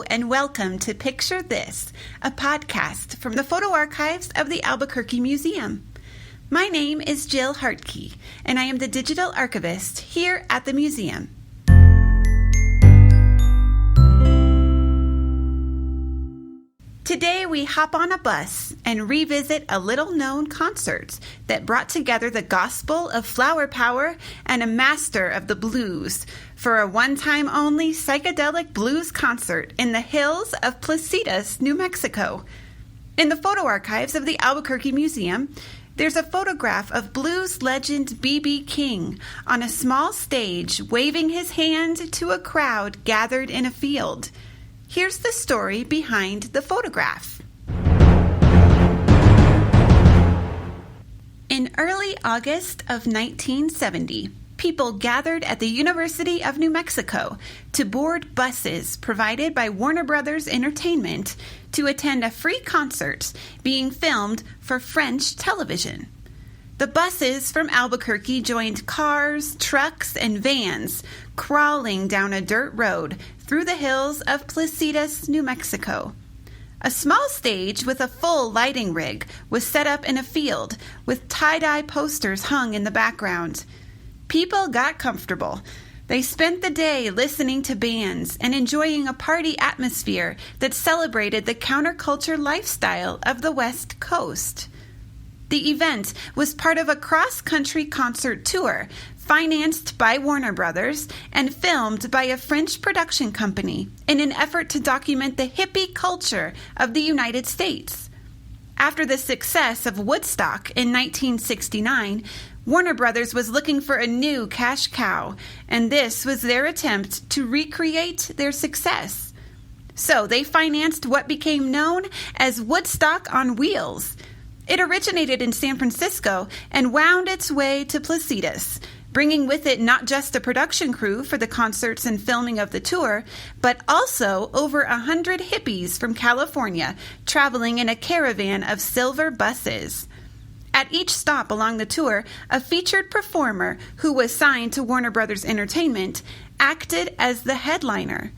Hello and welcome to Picture This, a podcast from the photo archives of the Albuquerque Museum. My name is Jill Hartke, and I am the Digital Archivist here at the museum. Today we hop on a bus and revisit a little-known concert that brought together the gospel of flower power and a master of the blues for a one-time-only psychedelic blues concert in the hills of Placitas, New Mexico. In the photo archives of the Albuquerque Museum, there's a photograph of blues legend B.B. King on a small stage waving his hand to a crowd gathered in a field. Here's the story behind the photograph. In early August of 1970, people gathered at the University of New Mexico to board buses provided by Warner Brothers Entertainment to attend a free concert being filmed for French television. The buses from Albuquerque joined cars, trucks, and vans crawling down a dirt road through the hills of Placitas, New Mexico. A small stage with a full lighting rig was set up in a field with tie-dye posters hung in the background. People got comfortable. They spent the day listening to bands and enjoying a party atmosphere that celebrated the counterculture lifestyle of the West Coast. The event was part of a cross-country concert tour financed by Warner Brothers and filmed by a French production company in an effort to document the hippie culture of the United States. After the success of Woodstock in 1969, Warner Brothers was looking for a new cash cow, and this was their attempt to recreate their success. So they financed what became known as Woodstock on Wheels. It originated in San Francisco and wound its way to Placitas, bringing with it not just a production crew for the concerts and filming of the tour, but also over 100 hippies from California traveling in a caravan of silver buses. At each stop along the tour, a featured performer who was signed to Warner Brothers Entertainment acted as the headliner.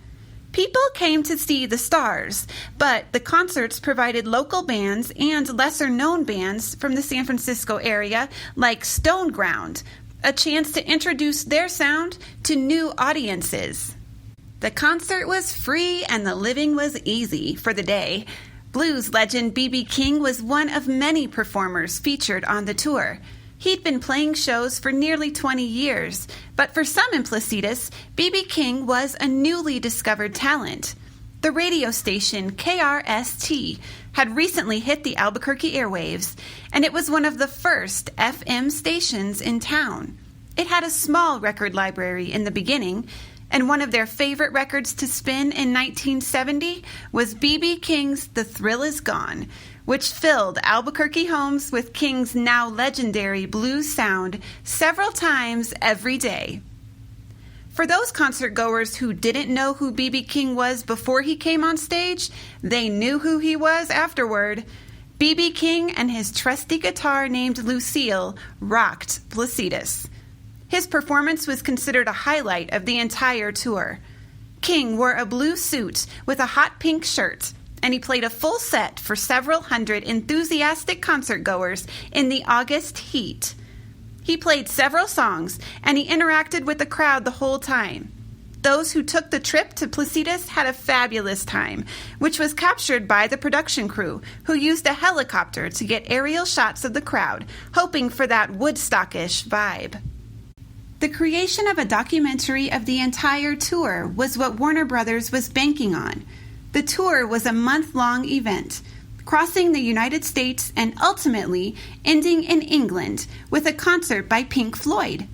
People came to see the stars, but the concerts provided local bands and lesser-known bands from the San Francisco area like Stoneground a chance to introduce their sound to new audiences. The concert was free and the living was easy for the day. Blues legend B.B. King was one of many performers featured on the tour. He'd been playing shows for nearly 20 years, but for some in Placitas, B.B. King was a newly discovered talent. The radio station KRST had recently hit the Albuquerque airwaves, and it was one of the first FM stations in town. It had a small record library in the beginning, and one of their favorite records to spin in 1970 was B.B. King's The Thrill Is Gone, which filled Albuquerque homes with King's now legendary blues sound several times every day. For those concert goers who didn't know who B.B. King was before he came on stage, they knew who he was afterward. B.B. King and his trusty guitar named Lucille rocked Placitas. His performance was considered a highlight of the entire tour. King wore a blue suit with a hot pink shirt, and he played a full set for several hundred enthusiastic concertgoers in the August heat. He played several songs, and he interacted with the crowd the whole time. Those who took the trip to Placitas had a fabulous time, which was captured by the production crew, who used a helicopter to get aerial shots of the crowd, hoping for that Woodstockish vibe. The creation of a documentary of the entire tour was what Warner Brothers was banking on. The tour was a month-long event, crossing the United States and ultimately ending in England with a concert by Pink Floyd.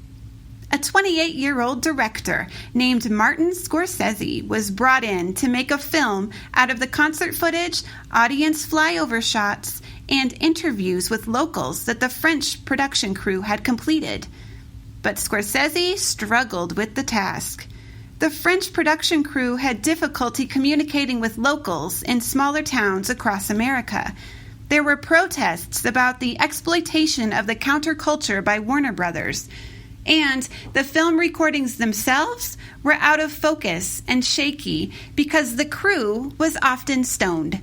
A 28-year-old director named Martin Scorsese was brought in to make a film out of the concert footage, audience flyover shots, and interviews with locals that the French production crew had completed. But Scorsese struggled with the task. The French production crew had difficulty communicating with locals in smaller towns across America. There were protests about the exploitation of the counterculture by Warner Brothers, And the film recordings themselves were out of focus and shaky because the crew was often stoned.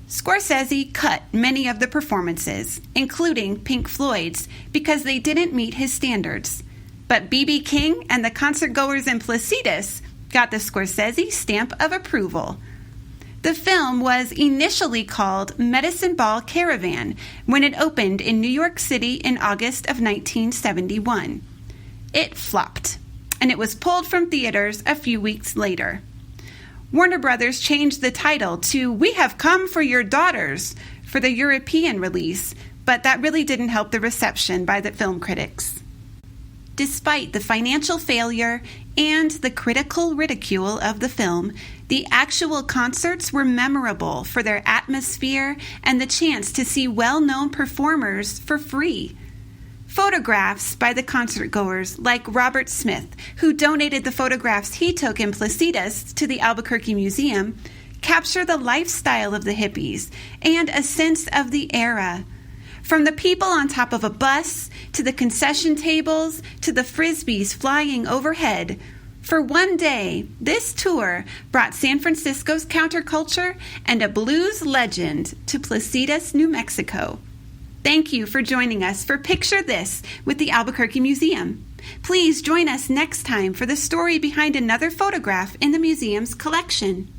Scorsese cut many of the performances, including Pink Floyd's, because they didn't meet his standards. But B.B. King and the concertgoers in Placitas got the Scorsese stamp of approval. The film was initially called Medicine Ball Caravan when it opened in New York City in August of 1971. It flopped, and it was pulled from theaters a few weeks later. Warner Brothers changed the title to We Have Come for Your Daughters for the European release, but that really didn't help the reception by the film critics. Despite the financial failure and the critical ridicule of the film, the actual concerts were memorable for their atmosphere and the chance to see well-known performers for free. Photographs by the concertgoers, like Robert Smith, who donated the photographs he took in Placitas to the Albuquerque Museum, capture the lifestyle of the hippies and a sense of the era. From the people on top of a bus, to the concession tables, to the frisbees flying overhead. For one day, this tour brought San Francisco's counterculture and a blues legend to Placitas, New Mexico. Thank you for joining us for Picture This with the Albuquerque Museum. Please join us next time for the story behind another photograph in the museum's collection.